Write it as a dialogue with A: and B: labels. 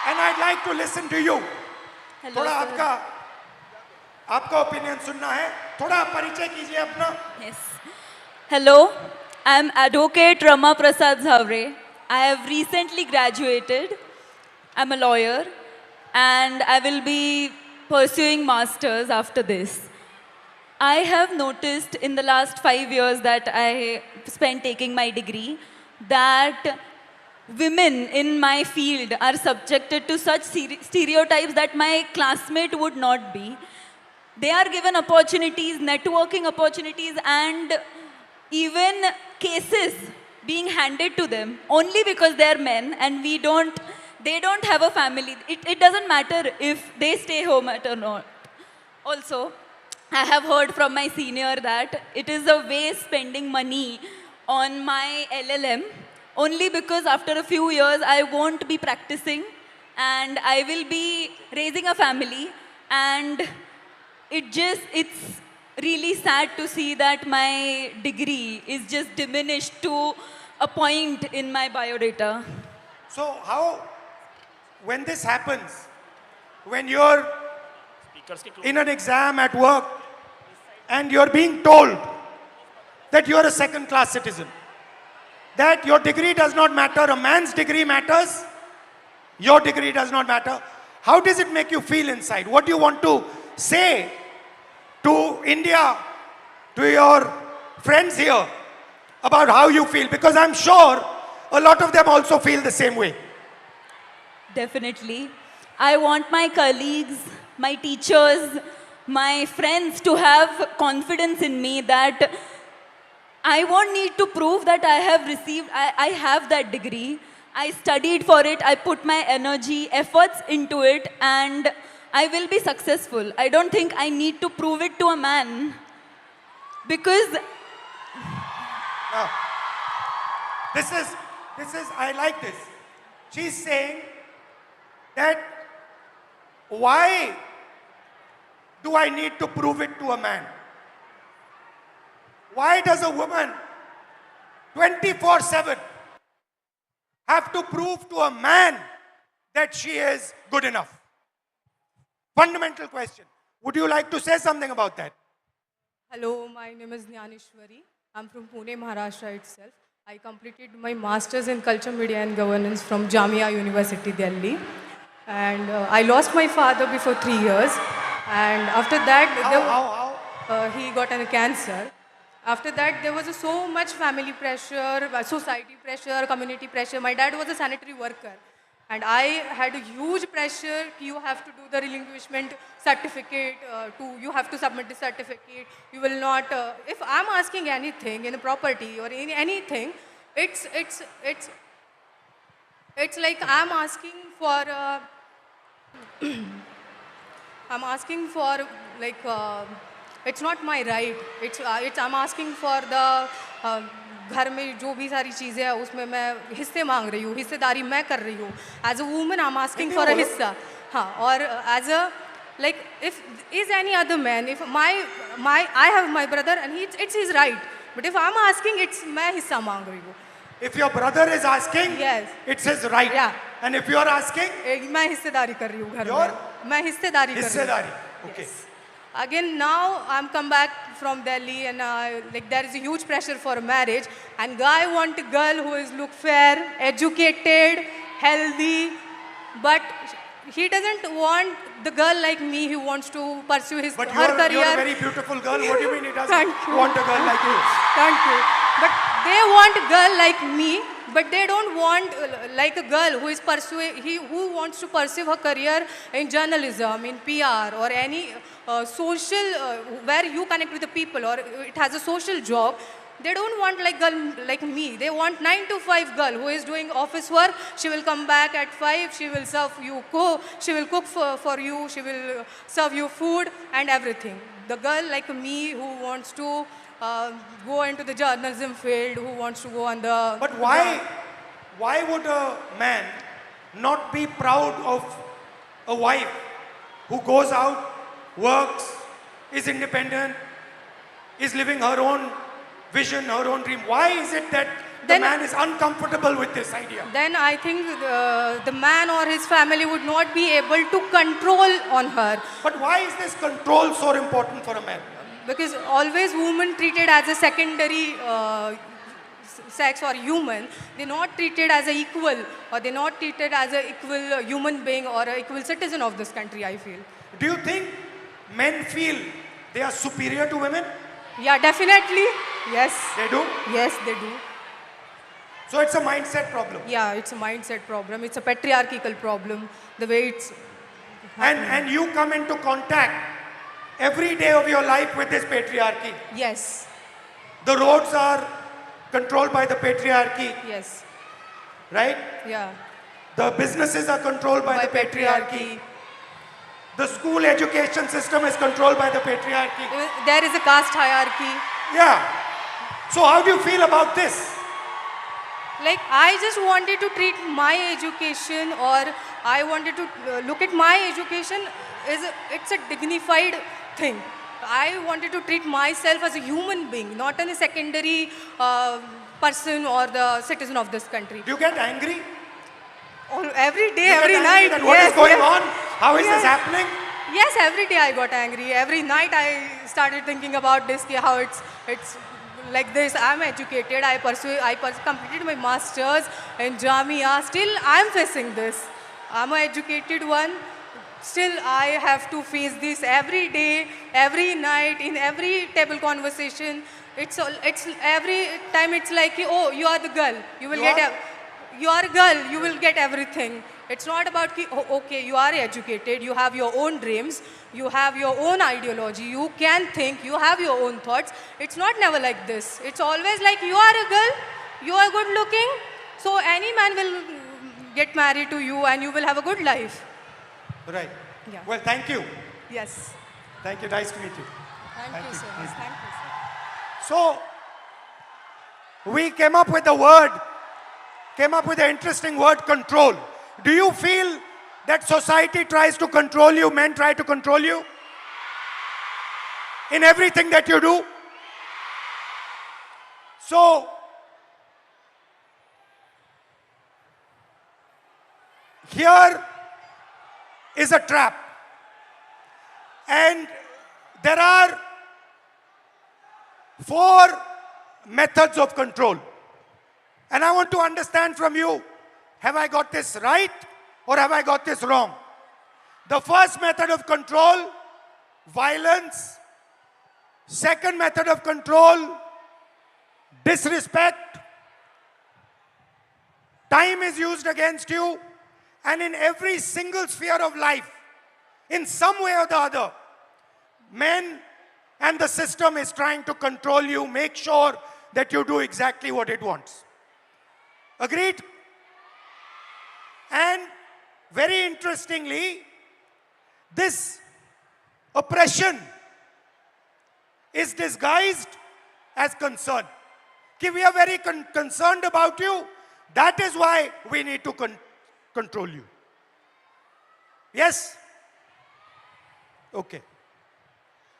A: and I'd like to listen to you.
B: Hello,
A: थोड़ा
B: sir.
A: आपका opinion सुनना है. थोड़ा परिचय कीजिए अपना.
B: Yes. Hello, I'm Advocate Rama Prasad Zavre. I have recently graduated. I'm a lawyer and I will be pursuing masters after this. I have noticed in the last 5 years that I spent taking my degree that women in my field are subjected to such stereotypes that my classmate would not be. They are given opportunities, networking opportunities, and even cases being handed to them only because they're men and they don't have a family. It doesn't matter if they stay home or not. Also, I have heard from my senior that it is a waste spending money on my LLM only because after a few years I won't be practicing and I will be raising a family, and it's really sad to see that my degree is just diminished to a point in my biodata.
A: So how, when this happens, when you're in an exam at work and you're being told that you're a second-class citizen, that your degree does not matter, a man's degree matters, your degree does not matter, how does it make you feel inside? What do you want to say to India, to your friends here, about how you feel? Because I'm sure a lot of them also feel the same way.
B: Definitely. I want my colleagues, my teachers, my friends to have confidence in me that I won't need to prove that I have that degree. I studied for it, I put my energy, efforts into it, and I will be successful. I don't think I need to prove it to a man. Because
A: Now, this is, I like this. She's saying that why do I need to prove it to a man? Why does a woman 24/7 have to prove to a man that she is good enough? Fundamental question. Would you like to say something about that?
C: Hello, my name is Jnaneshwari. I'm from Pune, Maharashtra itself. I completed my master's in culture, media and governance from Jamia University, Delhi. And I lost my father before 3 years. And after that, he got a cancer. After that, there was so much family pressure, society pressure, community pressure. My dad was a sanitary worker. And I had a huge pressure. You have to do the relinquishment certificate, you have to submit the certificate. You will not, if I'm asking anything in a property or in anything, it's like I'm asking for, like, it's not my right. I'm asking for the, घर में जो भी सारी चीज़ें हैं उसमें मैं हिस्से मांग रही हूँ, हिस्सेदारी मैं कर रही हूँ. As a woman, I'm asking for a हिस्सा. हाँ, और as a, like, if is any other man, if I have my brother and it's his right. But if I'm asking, it's मैं हिस्सा मांग रही हूँ.
A: If your brother is asking,
C: yes,
A: it's his right.
C: Yeah.
A: And if you are asking,
C: मैं हिस्सेदारी कर रही हूँ घर
A: Your?
C: में. मैं हिस्सेदारी कर रही हूँ.
A: हिस्सेदारी. Okay.
C: Yes. Again, now I'm come back from Delhi and like there is a huge pressure for marriage, and guy want a girl who is look fair, educated, healthy, but he doesn't want the girl like me who wants to pursue her career.
A: You're a very beautiful girl. What do you mean he doesn't
C: Thank you.
A: want a girl like you?
C: Thank you. But they want a girl like me, but they don't want like a girl who is who wants to pursue her career in journalism, in PR, or any social where you connect with the people, or it has a social job. They don't want like girl like me. They want 9 to 5 girl who is doing office work. She will come back at 5. She will serve you She will cook for you. She will serve you food and everything. The girl like me who wants to go into the journalism field, who wants to go on the...
A: But why would a man not be proud of a wife who goes out, works, is independent, is living her own vision, her own dream? Why is it that the
C: Then-
A: man is uncomfortable with this idea.
C: then I think the man or his family would not be able to control on her,
A: But why is this control so important for a man?
C: because always women treated as a secondary sex or human. They're not treated as an equal, or they're not treated as an equal human being or an equal citizen of this country, I feel.
A: Do you think men feel they are superior to women?
C: Yeah, definitely. Yes.
A: They do.
C: Yes, they do.
A: So it's a mindset problem.
C: Yeah, it's a mindset problem. It's a patriarchal problem. The way it's
A: And you come into contact every day of your life with this patriarchy.
C: yes,
A: The roads are controlled by the patriarchy,
C: yes,
A: right?
C: yeah.
A: The businesses are controlled by the patriarchy. The school education system is controlled by the patriarchy.
C: There is a caste hierarchy.
A: Yeah. So how do you feel about this?
C: Like, I just wanted to treat my education, or I wanted to look at my education it's a dignified thing. I wanted to treat myself as a human being, not as a secondary person or the citizen of this country.
A: Do you get angry?
C: Every day,
A: You get
C: every
A: angry
C: night.
A: that what is going on? How is this
C: Yes.
A: happening?
C: Yes, every day I got angry. Every night I started thinking about this, how it's like this. I'm educated. I completed my masters in Jamia. Still, I'm facing this. I'm an educated one. Still, I have to face this every day, every night, in every table conversation. It's every time. It's like, oh, you are the girl. You will
A: You
C: get.
A: are?
C: You are a girl. You will get everything. It's not about, oh, okay, you are educated, you have your own dreams, you have your own ideology, you can think, you have your own thoughts. It's not never like this. It's always like, you are a girl, you are good looking, so any man will get married to you and you will have a good life.
A: Right.
C: Yeah.
A: Well, thank you.
C: Yes.
A: Thank you. Nice to meet you.
C: Thank you so much. Thank you, sir.
A: So, we came up with the interesting word control. Do you feel that society tries to control you, men try to control you? In everything that you do? So, here is a trap. And there are 4 methods of control. And I want to understand from you, have I got this right or have I got this wrong? The first method of control, violence. Second method of control, disrespect. Time is used against you, and in every single sphere of life, in some way or the other, men and the system is trying to control you, make sure that you do exactly what it wants. Agreed? And very interestingly, this oppression is disguised as concern. Ki we are very concerned about you. That is why we need to control you. Yes? Okay.